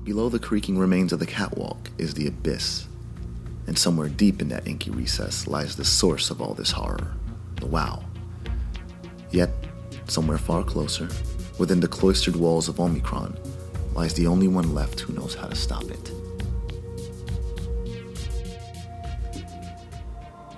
Below the creaking remains of the catwalk is the abyss, and somewhere deep in that inky recess lies the source of all this horror, the wow. Yet, somewhere far closer, within the cloistered walls of Omicron, lies the only one left who knows how to stop it.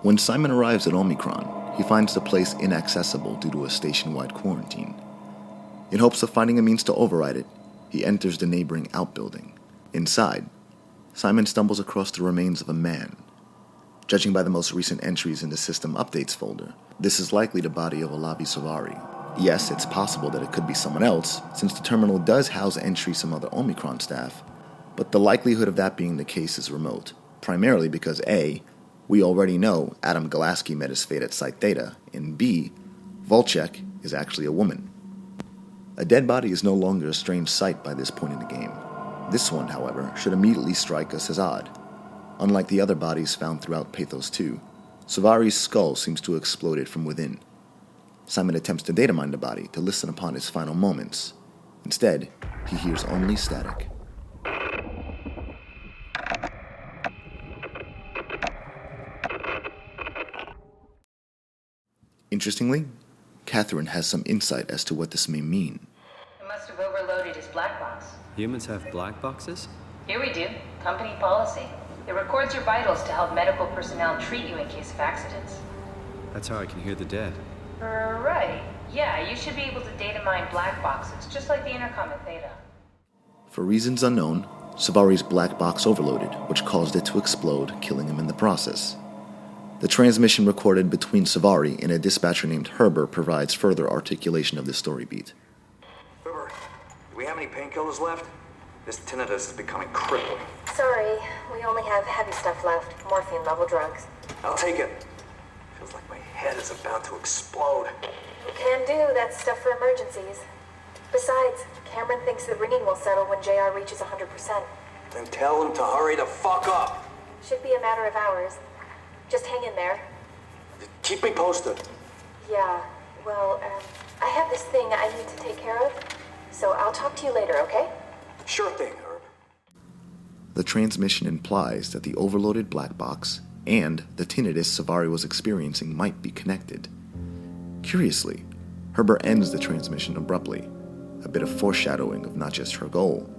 When Simon arrives at Omicron, he finds the place inaccessible due to a station-wide quarantine. In hopes of finding a means to override it, he enters the neighboring outbuilding. Inside, Simon stumbles across the remains of a man. Judging by the most recent entries in the System Updates folder, this is likely the body of Olavi Savari. Yes, it's possible that it could be someone else, since the terminal does house entries from other Omicron staff, but the likelihood of that being the case is remote, primarily because A, we already know Adam Galaski met his fate at Site Theta, and B, Volchek is actually a woman. A dead body is no longer a strange sight by this point in the game. This one, however, should immediately strike us as odd. Unlike the other bodies found throughout Pathos 2, Savari's skull seems to have exploded from within. Simon attempts to data mine the body to listen upon his final moments. Instead, he hears only static. Interestingly, Catherine has some insight as to what this may mean. It must have overloaded his black box. Humans have black boxes? Here we do. Company policy. It records your vitals to help medical personnel treat you in case of accidents. That's how I can hear the dead. Right. Yeah, you should be able to data mine black boxes, just like the intercom at Theta. For reasons unknown, Savari's black box overloaded, which caused it to explode, killing him in the process. The transmission recorded between Savari and a dispatcher named Herbert provides further articulation of this story beat. Herbert, do we have any painkillers left? This tinnitus is becoming crippling. Sorry, we only have heavy stuff left. Morphine-level drugs. I'll take it. Feels like my head is about to explode. Can do, that's stuff for emergencies. Besides, Cameron thinks the ringing will settle when JR reaches 100%. Then tell him to hurry the fuck up. Should be a matter of hours. Just hang in there. Keep me posted. Yeah, well, I have this thing I need to take care of, so I'll talk to you later, okay? Sure thing, Herb. The transmission implies that the overloaded black box and the tinnitus Savari was experiencing might be connected. Curiously, Herbert ends the transmission abruptly, a bit of foreshadowing of not just her goal,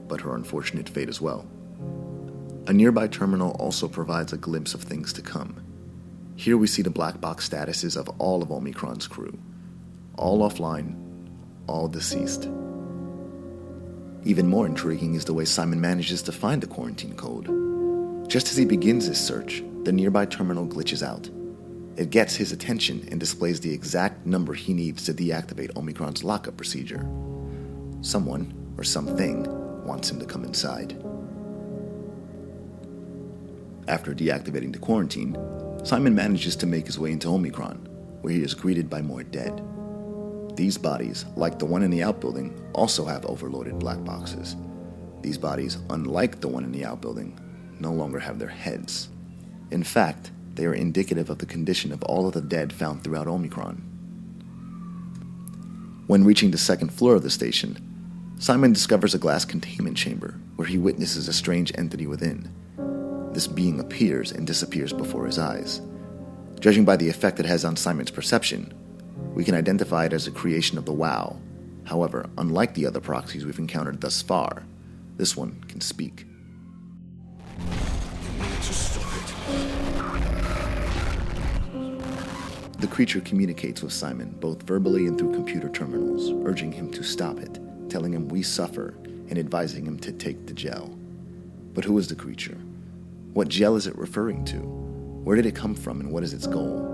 but her unfortunate fate as well. A nearby terminal also provides a glimpse of things to come. Here we see the black box statuses of all of Omicron's crew. All offline, all deceased. Even more intriguing is the way Simon manages to find the quarantine code. Just as he begins his search, the nearby terminal glitches out. It gets his attention and displays the exact number he needs to deactivate Omicron's lockup procedure. Someone, or something, wants him to come inside. After deactivating the quarantine, Simon manages to make his way into Omicron, where he is greeted by more dead. These bodies, like the one in the outbuilding, also have overloaded black boxes. These bodies, unlike the one in the outbuilding, no longer have their heads. In fact, they are indicative of the condition of all of the dead found throughout Omicron. When reaching the second floor of the station, Simon discovers a glass containment chamber where he witnesses a strange entity within. This being appears and disappears before his eyes. Judging by the effect it has on Simon's perception, we can identify it as a creation of the WoW. However, unlike the other proxies we've encountered thus far, this one can speak. The creature communicates with Simon both verbally and through computer terminals, urging him to stop it, telling him we suffer, and advising him to take the gel. But who is the creature? What gel is it referring to? Where did it come from and what is its goal?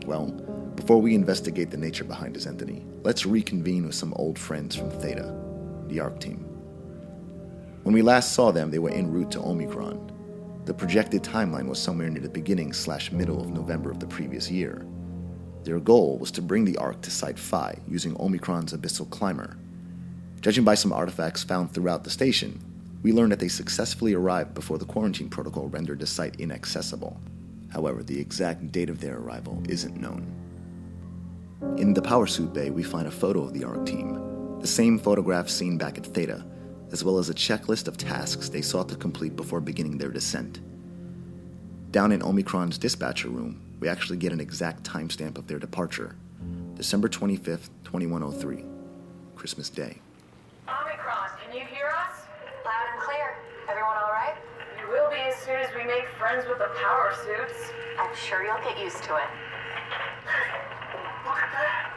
Well, before we investigate the nature behind this entity, let's reconvene with some old friends from Theta, the ARC team. When we last saw them, they were en route to Omicron. The projected timeline was somewhere near the beginning/middle of November of the previous year. Their goal was to bring the ARC to Site Phi using Omicron's abyssal climber. Judging by some artifacts found throughout the station, we learned that they successfully arrived before the quarantine protocol rendered the site inaccessible. However, the exact date of their arrival isn't known. In the power suit bay, we find a photo of the ARC team, the same photograph seen back at Theta, as well as a checklist of tasks they sought to complete before beginning their descent. Down in Omicron's dispatcher room, we actually get an exact timestamp of their departure, December 25th, 2103, Christmas Day. Omicron, can you hear us? Loud and clear. Everyone all right? You will be as soon as we make friends with the power suits. I'm sure you'll get used to it. Look at that.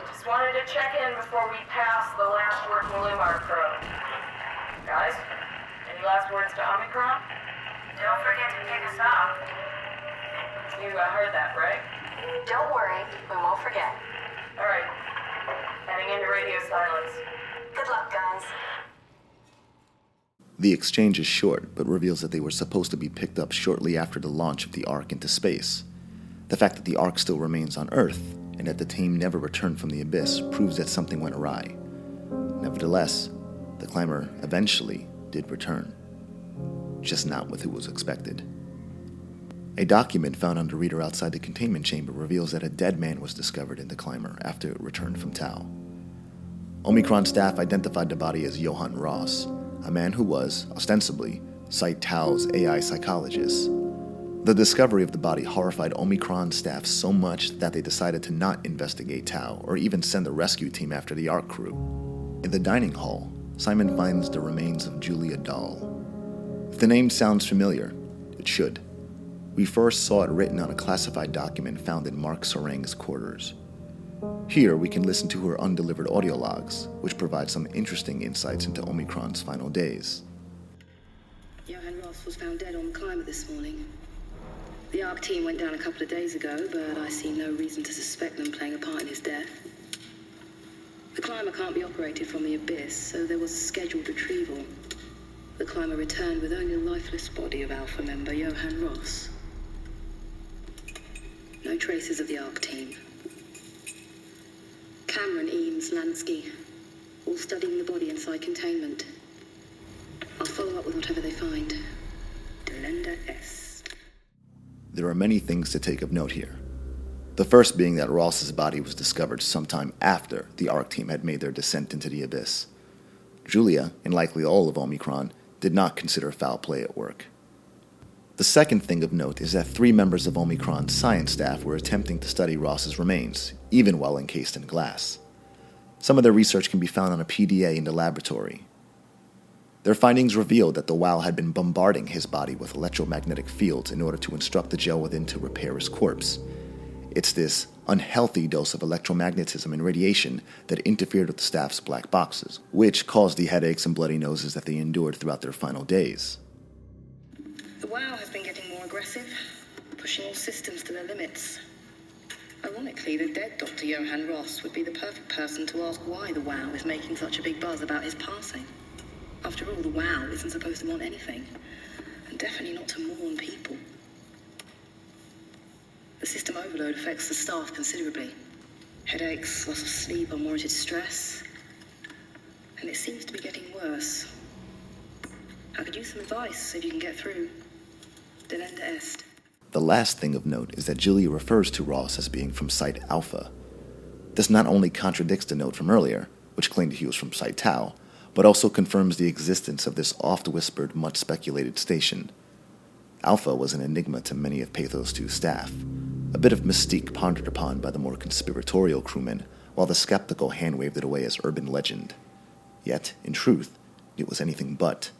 Just wanted to check in before we pass the last working Lumar crew. Guys, any last words to Omicron? Don't forget to pick us up. You heard that, right? Don't worry, we won't forget. All right. Heading into radio silence. Good luck, guys. The exchange is short, but reveals that they were supposed to be picked up shortly after the launch of the Ark into space. The fact that the Ark still remains on Earth, and that the team never returned from the Abyss, proves that something went awry. Nevertheless, the climber eventually did return. Just not with who was expected. A document found on the reader outside the containment chamber reveals that a dead man was discovered in the climber after it returned from Tau. Omicron staff identified the body as Johann Ross, a man who was, ostensibly, Site Tau's AI psychologist. The discovery of the body horrified Omicron staff so much that they decided to not investigate Tau or even send a rescue team after the Ark crew. In the dining hall, Simon finds the remains of Julia Dahl. If the name sounds familiar, it should. We first saw it written on a classified document found in Mark Sarang's quarters. Here, we can listen to her undelivered audio logs, which provide some interesting insights into Omicron's final days. Johann Ross was found dead on the climber this morning. The Ark team went down a couple of days ago, but I see no reason to suspect them playing a part in his death. The climber can't be operated from the Abyss, so there was a scheduled retrieval. The climber returned with only the lifeless body of Alpha member Johann Ross. No traces of the Ark team. Cameron, Eames, Lansky, all studying the body inside containment. I'll follow up with whatever they find. Delenda Est. There are many things to take of note here. The first being that Ross's body was discovered sometime after the Ark team had made their descent into the Abyss. Julia, and likely all of Omicron, did not consider foul play at work. The second thing of note is that 3 members of Omicron's science staff were attempting to study Ross's remains, even while encased in glass. Some of their research can be found on a PDA in the laboratory. Their findings revealed that the WOW had been bombarding his body with electromagnetic fields in order to instruct the gel within to repair his corpse. It's this unhealthy dose of electromagnetism and radiation that interfered with the staff's black boxes, which caused the headaches and bloody noses that they endured throughout their final days. The WOW has been getting more aggressive, pushing all systems to their limits. Ironically, the dead Dr. Johann Ross would be the perfect person to ask why the WOW is making such a big buzz about his passing. After all, the WOW isn't supposed to want anything, and definitely not to mourn people. The system overload affects the staff considerably. Headaches, loss of sleep, unwarranted stress. And it seems to be getting worse. I could use some advice if you can get through. Delenda Est. The last thing of note is that Julia refers to Ross as being from Site Alpha. This not only contradicts the note from earlier, which claimed he was from Site Tau, but also confirms the existence of this oft-whispered, much-speculated station. Alpha was an enigma to many of Pathos 2's staff, a bit of mystique pondered upon by the more conspiratorial crewmen, while the skeptical hand-waved it away as urban legend. Yet, in truth, it was anything but.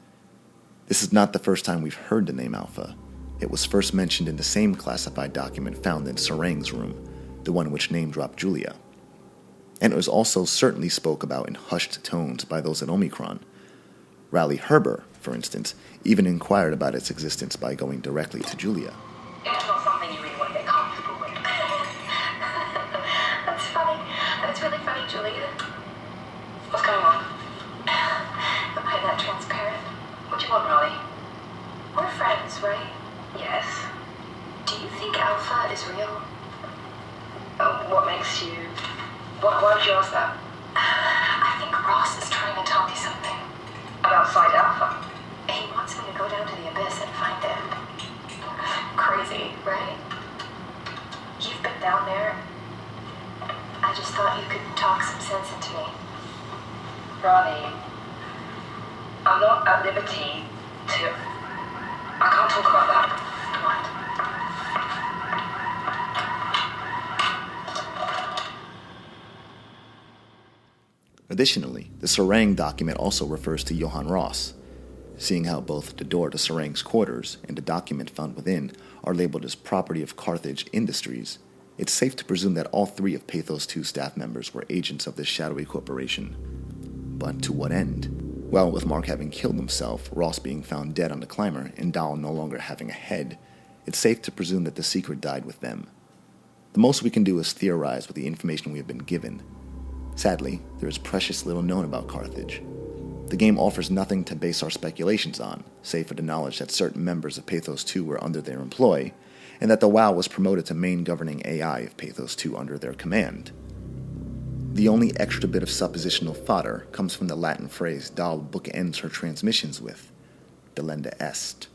This is not the first time we've heard the name Alpha. It was first mentioned in the same classified document found in Sarang's room, the one which name-dropped Julia. And it was also certainly spoke about in hushed tones by those at Omicron. Riley Herber, for instance, even inquired about its existence by going directly to Julia. It's not something you really want to get comfortable with. That's funny. That's really funny, Julia. What's going on? Am I that transparent? What do you want, Riley? We're friends, right? Yes. Do you think Alpha is real? What makes you... Why would you ask that? I think Ross is trying to tell me something. About Site Alpha? He wants me to go down to the Abyss and find them. Crazy, right? You've been down there. I just thought you could talk some sense into me. Riley, I'm not at liberty to... I can't talk about that. Additionally, the Serang document also refers to Johann Ross. Seeing how both the door to Serang's quarters and the document found within are labeled as property of Carthage Industries, it's safe to presume that all three of Pathos 2 staff members were agents of this shadowy corporation. But to what end? Well, with Mark having killed himself, Ross being found dead on the climber, and Dahl no longer having a head, it's safe to presume that the secret died with them. The most we can do is theorize with the information we have been given. Sadly, there is precious little known about Carthage. The game offers nothing to base our speculations on, save for the knowledge that certain members of Pathos 2 were under their employ, and that the WoW was promoted to main governing AI of Pathos 2 under their command. The only extra bit of suppositional fodder comes from the Latin phrase Dahl bookends her transmissions with, delenda est.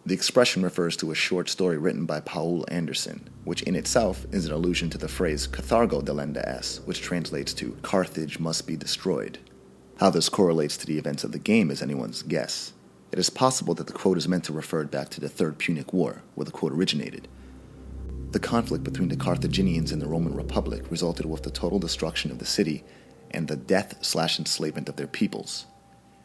The expression refers to a short story written by Paul Anderson, which in itself is an allusion to the phrase Cathargo delenda est, which translates to Carthage must be destroyed. How this correlates to the events of the game is anyone's guess. It is possible that the quote is meant to refer back to the Third Punic War, where the quote originated. The conflict between the Carthaginians and the Roman Republic resulted with the total destruction of the city and the death/enslavement of their peoples.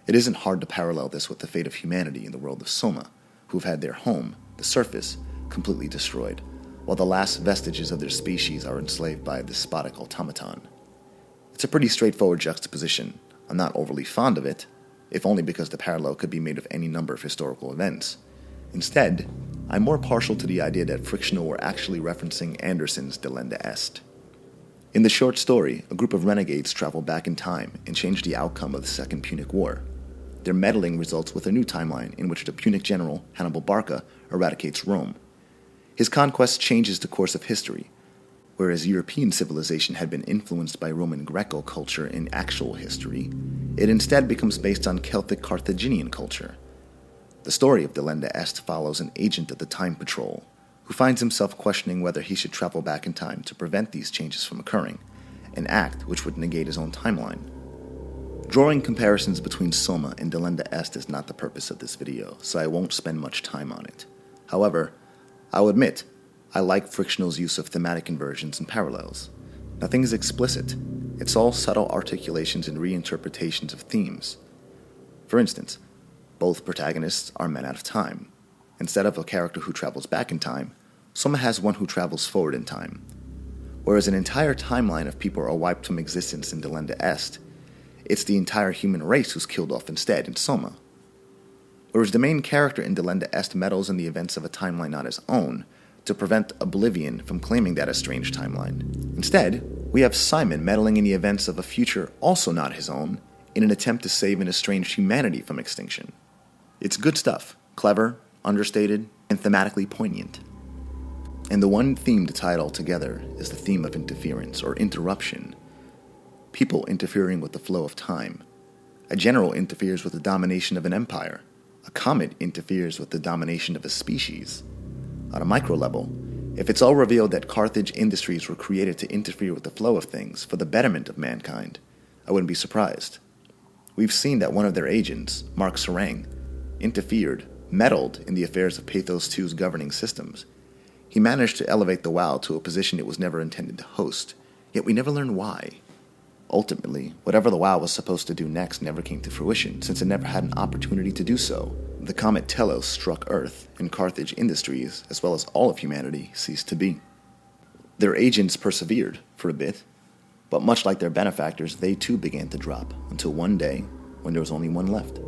It isn't hard to parallel this with the fate of humanity in the world of Soma, who've had their home, the surface, completely destroyed, while the last vestiges of their species are enslaved by a despotic automaton. It's a pretty straightforward juxtaposition. I'm not overly fond of it, if only because the parallel could be made of any number of historical events. Instead, I'm more partial to the idea that Frictional were actually referencing Anderson's delenda est. In the short story, a group of renegades travel back in time and change the outcome of the Second Punic War. Their meddling results with a new timeline in which the Punic general, Hannibal Barca, eradicates Rome. His conquest changes the course of history. Whereas European civilization had been influenced by Roman Greco culture in actual history, it instead becomes based on Celtic Carthaginian culture. The story of delenda est follows an agent of the Time Patrol, who finds himself questioning whether he should travel back in time to prevent these changes from occurring, an act which would negate his own timeline. Drawing comparisons between Soma and delenda est is not the purpose of this video, so I won't spend much time on it. However, I'll admit, I like Frictional's use of thematic inversions and parallels. Nothing is explicit. It's all subtle articulations and reinterpretations of themes. For instance, both protagonists are men out of time. Instead of a character who travels back in time, Soma has one who travels forward in time. Whereas an entire timeline of people are wiped from existence in delenda est, it's the entire human race who's killed off instead in Soma. Whereas the main character in delenda est meddles in the events of a timeline not his own, to prevent Oblivion from claiming that a strange timeline. Instead, we have Simon meddling in the events of a future also not his own, in an attempt to save an estranged humanity from extinction. It's good stuff, clever, understated, and thematically poignant. And the one theme to tie it all together is the theme of interference, or interruption. People interfering with the flow of time. A general interferes with the domination of an empire. A comet interferes with the domination of a species. On a micro level, if it's all revealed that Carthage Industries were created to interfere with the flow of things for the betterment of mankind, I wouldn't be surprised. We've seen that one of their agents, Mark Serang, interfered, meddled in the affairs of Pathos 2's governing systems. He managed to elevate the WoW to a position it was never intended to host, yet we never learned why. Ultimately, whatever the WoW was supposed to do next never came to fruition, since it never had an opportunity to do so. The comet Telos struck Earth, and Carthage Industries, as well as all of humanity, ceased to be. Their agents persevered, for a bit, but much like their benefactors, they too began to drop, until one day, when there was only one left.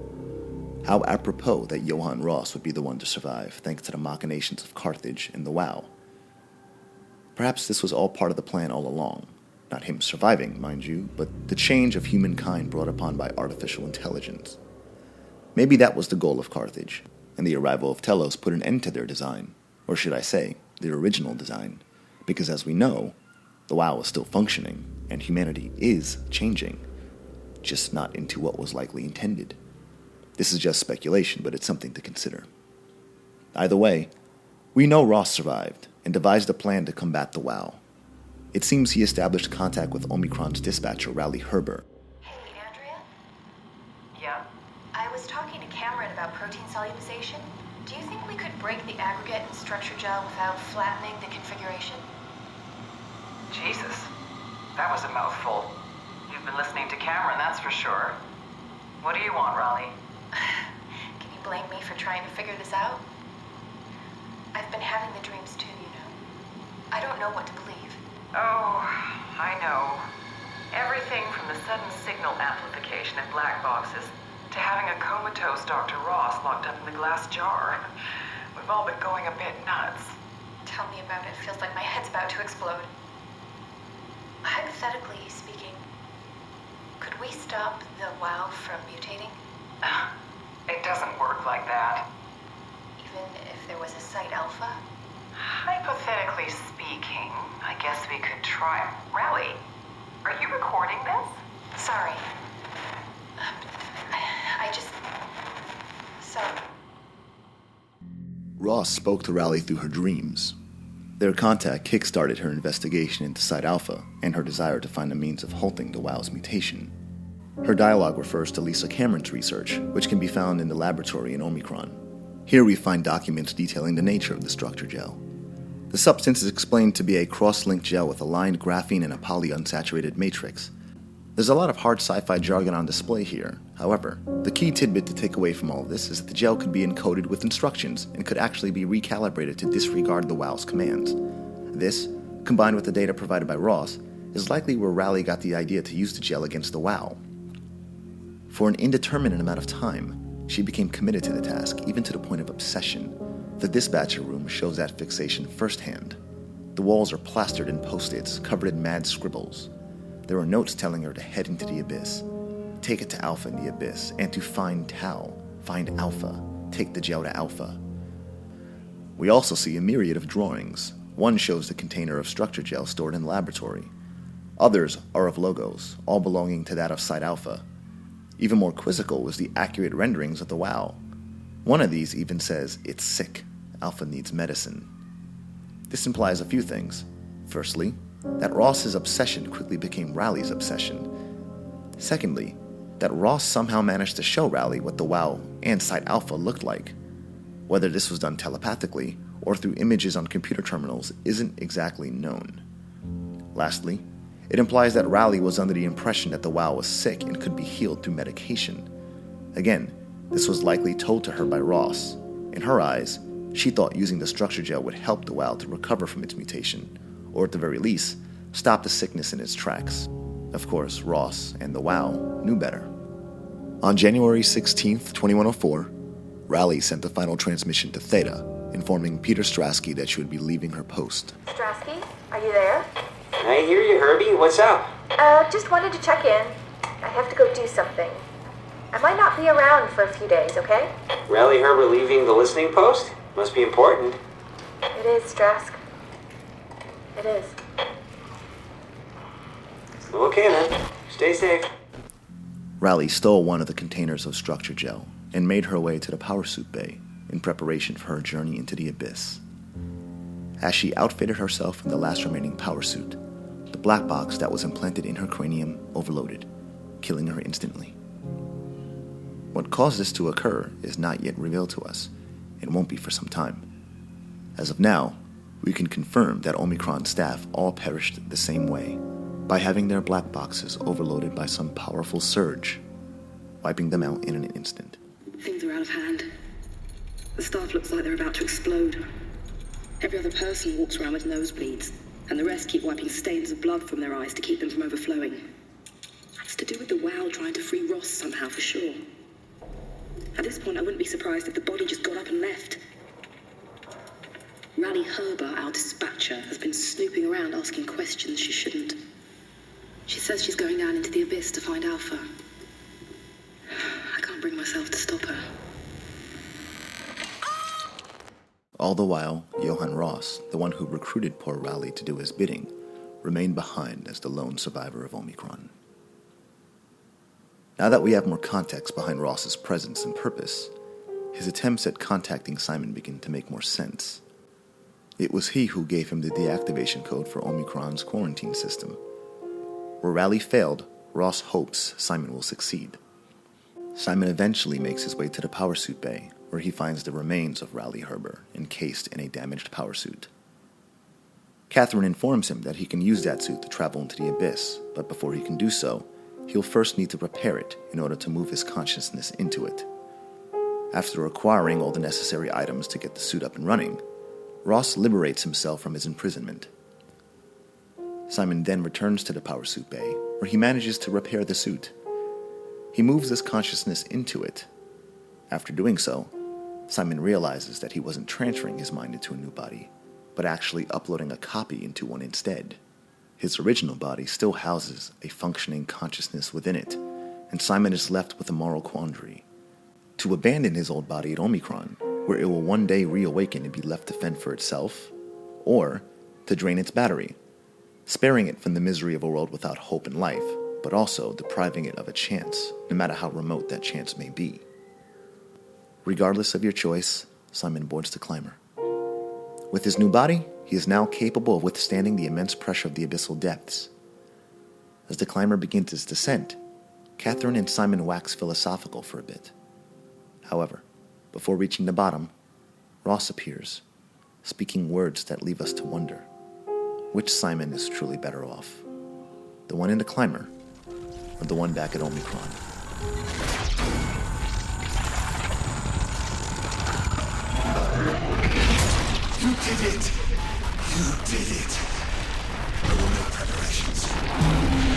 How apropos that Johann Ross would be the one to survive, thanks to the machinations of Carthage and the WoW. Perhaps this was all part of the plan all along. Not him surviving, mind you, but the change of humankind brought upon by artificial intelligence. Maybe that was the goal of Carthage, and the arrival of Telos put an end to their design, or should I say, their original design, because as we know, the WoW is still functioning, and humanity is changing, just not into what was likely intended. This is just speculation, but it's something to consider. Either way, we know Ross survived, and devised a plan to combat the WoW. It seems he established contact with Omicron's dispatcher, Raleigh Herbert. Hey, Yeah? I was talking to Cameron about protein solubilization. Do you think we could break the aggregate and structure gel without flattening the configuration? Jesus. That was a mouthful. You've been listening to Cameron, that's for sure. What do you want, Raleigh? Can you blame me for trying to figure this out? I've been having the dreams too, you know. I don't know what to believe. Oh, I know. Everything from the sudden signal amplification in black boxes to having a comatose Dr. Ross locked up in the glass jar. We've all been going a bit nuts. Tell me about it. Feels like my head's about to explode. Hypothetically speaking, could we stop the WoW from mutating? It doesn't work like that. Even if there was a Site Alpha? Hypothetically speaking, I guess we could try. Raleigh, are you recording this? Sorry. I just... So... Ross spoke to Raleigh through her dreams. Their contact kick-started her investigation into Site Alpha and her desire to find a means of halting the WoW's mutation. Her dialogue refers to Lisa Cameron's research, which can be found in the laboratory in Omicron. Here we find documents detailing the nature of the structure gel. The substance is explained to be a cross-linked gel with aligned graphene and a polyunsaturated matrix. There's a lot of hard sci-fi jargon on display here. However, the key tidbit to take away from all of this is that the gel could be encoded with instructions and could actually be recalibrated to disregard the WoW's commands. This, combined with the data provided by Ross, is likely where Raleigh got the idea to use the gel against the WoW. For an indeterminate amount of time, she became committed to the task, even to the point of obsession. The dispatcher room shows that fixation firsthand. The walls are plastered in post-its, covered in mad scribbles. There are notes telling her to head into the abyss, take it to Alpha in the abyss, and to find Tau, find Alpha, take the gel to Alpha. We also see a myriad of drawings. One shows the container of structure gel stored in the laboratory. Others are of logos, all belonging to that of Site Alpha. Even more quizzical was the accurate renderings of the WoW. One of these even says, "It's sick. Alpha needs medicine." This implies a few things. Firstly, that Ross's obsession quickly became Raleigh's obsession. Secondly, that Ross somehow managed to show Raleigh what the WoW and Site Alpha looked like. Whether this was done telepathically or through images on computer terminals isn't exactly known. Lastly, it implies that Raleigh was under the impression that the WoW was sick and could be healed through medication. Again, this was likely told to her by Ross. In her eyes, she thought using the structure gel would help the WoW to recover from its mutation, or at the very least, stop the sickness in its tracks. Of course, Ross and the WoW knew better. On January 16th, 2104, Raleigh sent the final transmission to Theta, informing Peter Strasky that she would be leaving her post. Strasky, are you there? I hear you, Herbie. What's up? Just wanted to check in. I have to go do something. I might not be around for a few days, okay? Raleigh Herbert leaving the listening post? Must be important. It is, Strask. It is. Okay then. Stay safe. Raleigh stole one of the containers of structure gel and made her way to the power suit bay in preparation for her journey into the abyss. As she outfitted herself in the last remaining power suit, the black box that was implanted in her cranium overloaded, killing her instantly. What caused this to occur is not yet revealed to us, and won't be for some time. As of now, we can confirm that Omicron staff all perished the same way, by having their black boxes overloaded by some powerful surge, wiping them out in an instant. Things are out of hand. The staff looks like they're about to explode. Every other person walks around with nosebleeds, and the rest keep wiping stains of blood from their eyes to keep them from overflowing. It's to do with the WoW trying to free Ross somehow, for sure. At this point, I wouldn't be surprised if the body just got up and left. Raleigh Herbert, our dispatcher, has been snooping around asking questions she shouldn't. She says she's going down into the abyss to find Alpha. I can't bring myself to stop her. All the while, Johann Ross, the one who recruited poor Raleigh to do his bidding, remained behind as the lone survivor of Omicron. Now that we have more context behind Ross's presence and purpose, his attempts at contacting Simon begin to make more sense. It was he who gave him the deactivation code for Omicron's quarantine system. Where Raleigh failed, Ross hopes Simon will succeed. Simon eventually makes his way to the power suit bay, where he finds the remains of Raleigh Herber encased in a damaged power suit. Catherine informs him that he can use that suit to travel into the abyss, but before he can do so, he'll first need to repair it in order to move his consciousness into it. After acquiring all the necessary items to get the suit up and running, Ross liberates himself from his imprisonment. Simon then returns to the power suit bay, where he manages to repair the suit. He moves his consciousness into it. After doing so, Simon realizes that he wasn't transferring his mind into a new body, but actually uploading a copy into one instead. His original body still houses a functioning consciousness within it, and Simon is left with a moral quandary: to abandon his old body at Omicron, where it will one day reawaken and be left to fend for itself, or to drain its battery, sparing it from the misery of a world without hope in life, but also depriving it of a chance, no matter how remote that chance may be. Regardless of your choice, Simon boards the climber. With his new body, he is now capable of withstanding the immense pressure of the abyssal depths. As the climber begins his descent, Catherine and Simon wax philosophical for a bit. However, before reaching the bottom, Ross appears, speaking words that leave us to wonder which Simon is truly better off, the one in the climber or the one back at Omicron. You did it! You did it! I will make preparations.